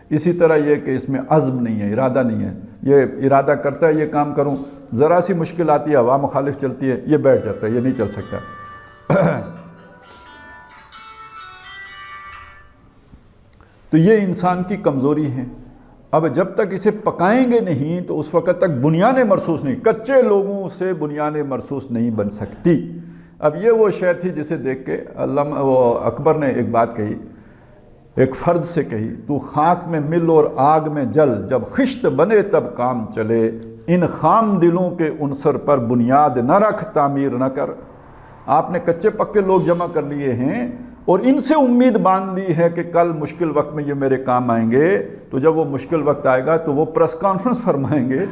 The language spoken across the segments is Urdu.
اسی طرح یہ کہ اس میں عزم نہیں ہے، ارادہ نہیں ہے، یہ ارادہ کرتا ہے یہ کام کروں، ذرا سی مشکل آتی ہے، ہوا مخالف چلتی ہے، یہ بیٹھ جاتا ہے، یہ نہیں چل سکتا۔ تو یہ انسان کی کمزوری ہے۔ اب جب تک اسے پکائیں گے نہیں تو اس وقت تک بنیادیں مرصوص نہیں، کچے لوگوں سے بنیادیں مرصوص نہیں بن سکتی۔ اب یہ وہ شے تھی جسے دیکھ کے علامہ وہ اکبر نے ایک بات کہی، ایک فرد سے کہی، تو خاک میں مل اور آگ میں جل، جب خشت بنے تب کام چلے، ان خام دلوں کے عنصر پر بنیاد نہ رکھ تعمیر نہ کر۔ آپ نے کچے پکے لوگ جمع کر لیے ہیں اور ان سے امید باندھ لی ہے کہ کل مشکل وقت میں یہ میرے کام آئیں گے، تو جب وہ مشکل وقت آئے گا تو وہ پریس کانفرنس فرمائیں گے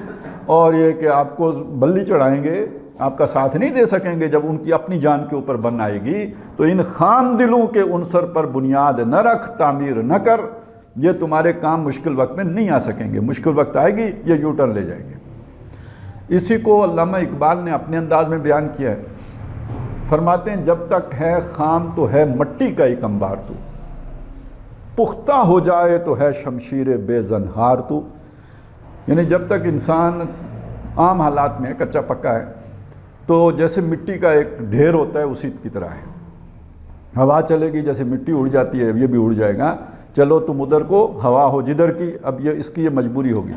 اور یہ کہ آپ کو بلی چڑھائیں گے، آپ کا ساتھ نہیں دے سکیں گے۔ جب ان کی اپنی جان کے اوپر بن آئے گی تو ان خام دلوں کے عنصر پر بنیاد نہ رکھ تعمیر نہ کر، یہ تمہارے کام مشکل وقت میں نہیں آ سکیں گے، مشکل وقت آئے گی یہ یو ٹرن لے جائیں گے۔ اسی کو علامہ اقبال نے اپنے انداز میں بیان کیا ہے، فرماتے ہیں جب تک ہے خام تو ہے مٹی کا ایک انبار تو، پختہ ہو جائے تو ہے شمشیر بے زنہار تو۔ یعنی جب تک انسان عام حالات میں کچا پکا ہے تو جیسے مٹی کا ایک ڈھیر ہوتا ہے اسی کی طرح ہے، ہوا چلے گی جیسے مٹی اڑ جاتی ہے یہ بھی اڑ جائے گا، چلو تم ادھر کو ہوا ہو جدھر کی، اب یہ اس کی یہ مجبوری ہوگی۔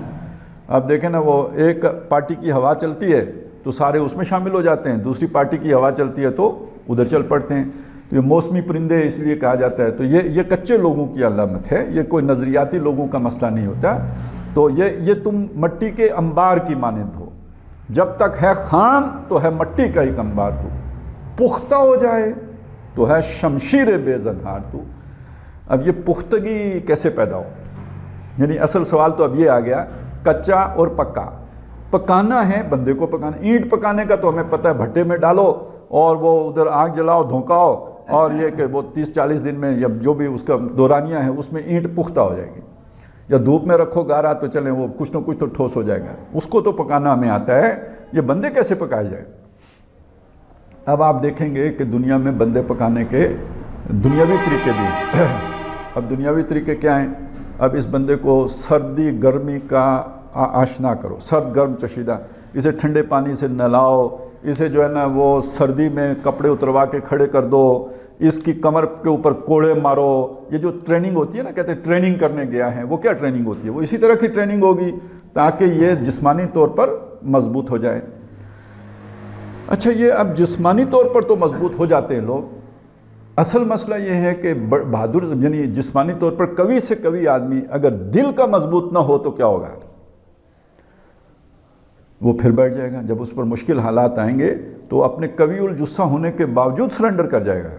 اب دیکھیں نا، وہ ایک پارٹی کی ہوا چلتی ہے تو سارے اس میں شامل ہو جاتے ہیں، دوسری پارٹی کی ہوا چلتی ہے تو ادھر چل پڑتے ہیں۔ تو یہ موسمی پرندے اس لیے کہا جاتا ہے۔ تو یہ کچے لوگوں کی علامت ہے، یہ کوئی نظریاتی لوگوں کا مسئلہ نہیں ہوتا۔ تو یہ تم مٹی کے انبار کی مانند ہو، جب تک ہے خام تو ہے مٹی کا ایک انبار تو، پختہ ہو جائے تو ہے شمشیر بے زنہار تو۔ اب یہ پختگی کیسے پیدا ہو؟ یعنی اصل سوال تو اب یہ آ گیا، کچا اور پکا، پکانا ہے بندے کو پکانا۔ اینٹ پکانے کا تو ہمیں پتہ ہے، بھٹے میں ڈالو اور وہ ادھر آگ جلاؤ دھونکاؤ، اور یہ کہ وہ 30-40 دن میں یا جو بھی اس کا دورانیہ ہے اس میں اینٹ پختہ ہو جائے گی، یا دھوپ میں رکھو گارا تو چلیں وہ کچھ نہ کچھ تو ٹھوس ہو جائے گا، اس کو تو پکانا ہمیں آتا ہے۔ یہ بندے کیسے پکائے جائیں؟ اب آپ دیکھیں گے کہ دنیا میں بندے پکانے کے دنیاوی طریقے بھی ہیں۔ اب دنیاوی طریقے کیا ہیں؟ اب اس بندے کو سردی گرمی کا آشنا کرو، سرد گرم چشیدہ، اسے ٹھنڈے پانی سے نہلاؤ، اسے جو ہے نا وہ سردی میں کپڑے اتروا کے کھڑے کر دو، اس کی کمر کے اوپر کوڑے مارو۔ یہ جو ٹریننگ ہوتی ہے نا، کہتے ہیں ٹریننگ کرنے گیا ہے، وہ کیا ٹریننگ ہوتی ہے؟ وہ اسی طرح کی ٹریننگ ہوگی تاکہ یہ جسمانی طور پر مضبوط ہو جائے۔ اچھا، یہ اب جسمانی طور پر تو مضبوط ہو جاتے ہیں لوگ، اصل مسئلہ یہ ہے کہ بہادر یعنی جسمانی طور پر قوی سے قوی آدمی اگر دل کا مضبوط نہ ہو تو کیا ہوگا؟ وہ پھر بیٹھ جائے گا۔ جب اس پر مشکل حالات آئیں گے تو اپنے قوی الجثہ ہونے کے باوجود سرنڈر کر جائے گا۔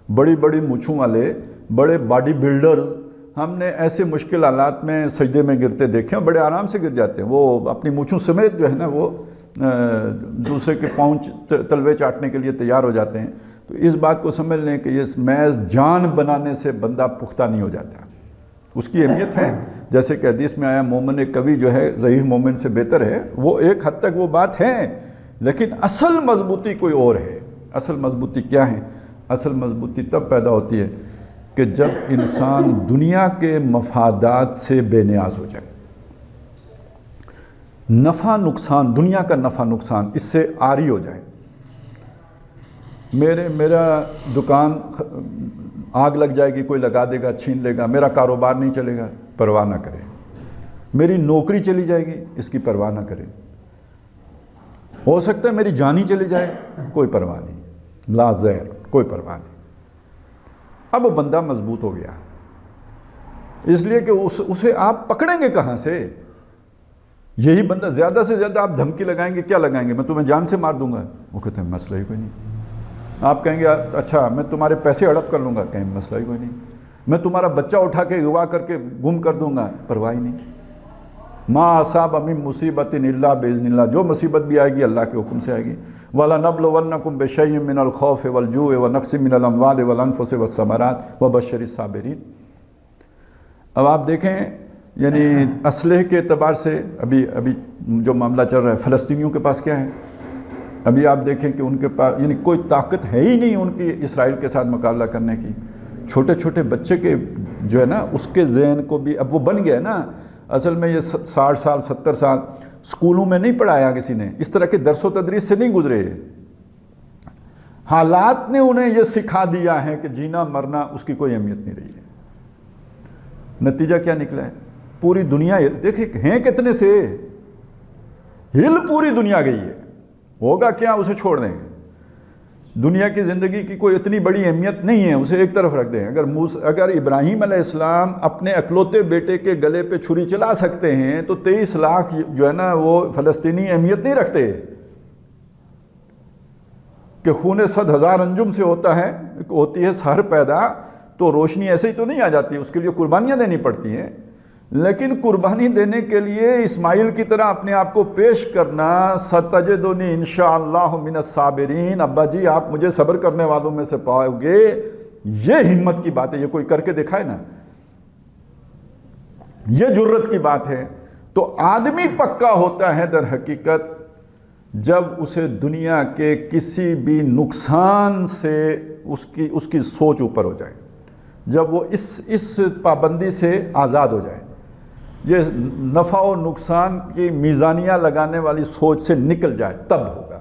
بڑی بڑی مونچھوں والے بڑے باڈی بلڈرز ہم نے ایسے مشکل حالات میں سجدے میں گرتے دیکھے ہیں، بڑے آرام سے گر جاتے ہیں، وہ اپنی مونچھوں سمیت جو ہے نا وہ دوسرے کے پاؤں تلوے چاٹنے کے لیے تیار ہو جاتے ہیں۔ تو اس بات کو سمجھ لیں کہ یہ محض جان بنانے سے بندہ پختہ نہیں ہو جاتا، اس کی اہمیت ہے۔ جیسے کہ حدیث میں آیا مومن قوی جو ہے ضعیف مومن سے بہتر ہے، وہ ایک حد تک وہ بات ہے، لیکن اصل مضبوطی کوئی اور ہے۔ اصل مضبوطی کیا ہے؟ اصل مضبوطی تب پیدا ہوتی ہے کہ جب انسان دنیا کے مفادات سے بے نیاز ہو جائے، نفع نقصان، دنیا کا نفع نقصان اس سے عاری ہو جائے۔ میرا دکان آگ لگ جائے گی، کوئی لگا دے گا، چھین لے گا، میرا کاروبار نہیں چلے گا، پرواہ نہ کرے۔ میری نوکری چلی جائے گی، اس کی پرواہ نہ کرے۔ ہو سکتا ہے میری جان ہی چلی جائے، کوئی پرواہ نہیں، لا زہر، کوئی پرواہ نہیں۔ اب وہ بندہ مضبوط ہو گیا، اس لیے کہ اسے آپ پکڑیں گے کہاں سے؟ یہی بندہ زیادہ سے زیادہ آپ دھمکی لگائیں گے، کیا لگائیں گے؟ میں تمہیں جان سے مار دوں گا، وہ کہتے ہیں مسئلہ ہی کوئی نہیں۔ آپ کہیں گے اچھا میں تمہارے پیسے ہڑپ کر لوں گا، کہیں مسئلہ ہی کوئی نہیں۔ میں تمہارا بچہ اٹھا کے اغوا کر کے گم کر دوں گا، پرواہ ہی نہیں۔ ما اصاب من مصیبت الا باذن اللہ، جو مصیبت بھی آئے گی اللہ کے حکم سے آئے گی۔ وَلَنَبْلُوَنَّكُمْ بِشَيْءٍ مِّنَ الْخَوْفِ وَالْجُوعِ وَنَقْصٍ مِّنَ الْأَمْوَالِ وَالْأَنفُسِ وَالثَّمَرَاتِ وَبَشِّرِ الصَّابِرِينَ۔ اب آپ دیکھیں یعنی اسلحے کے اعتبار سے ابھی جو معاملہ چل رہا ہے، فلسطینیوں کے پاس کیا ہے؟ ابھی آپ دیکھیں کہ ان کے پاس یعنی کوئی طاقت ہے ہی نہیں ان کی اسرائیل کے ساتھ مقابلہ کرنے کی۔ چھوٹے چھوٹے بچے کے جو ہے نا اس کے ذہن کو بھی اب وہ بن گیا نا. اصل میں یہ 60 سال 70 سال اسکولوں میں نہیں پڑھایا کسی نے, اس طرح کے درس و تدریس سے نہیں گزرے. حالات نے انہیں یہ سکھا دیا ہے کہ جینا مرنا اس کی کوئی اہمیت نہیں رہی ہے. نتیجہ کیا نکلا ہے؟ پوری دنیا دیکھیں ہیں کتنے سے, ہل پوری دنیا گئی ہے. ہوگا کیا, اسے چھوڑ دیں. دنیا کی زندگی کی کوئی اتنی بڑی اہمیت نہیں ہے, اسے ایک طرف رکھ دیں. اگر ابراہیم علیہ السلام اپنے اکلوتے بیٹے کے گلے پہ چھری چلا سکتے ہیں تو 23 لاکھ جو ہے نا وہ فلسطینی اہمیت نہیں رکھتے. کہ خون 100,000 انجم سے ہوتی ہے سحر پیدا, تو روشنی ایسے ہی تو نہیں آ جاتی, اس کے لیے قربانیاں دینی پڑتی ہیں. لیکن قربانی دینے کے لیے اسماعیل کی طرح اپنے آپ کو پیش کرنا, ستجدنی انشاءاللہ من الصابرین, ابا جی آپ مجھے صبر کرنے والوں میں سے پاؤ گے, یہ ہمت کی بات ہے. یہ کوئی کر کے دکھائے نا, یہ جرت کی بات ہے. تو آدمی پکا ہوتا ہے در حقیقت جب اسے دنیا کے کسی بھی نقصان سے اس کی سوچ اوپر ہو جائے, جب وہ اس پابندی سے آزاد ہو جائے, یہ نفع و نقصان کی میزانیہ لگانے والی سوچ سے نکل جائے, تب ہوگا.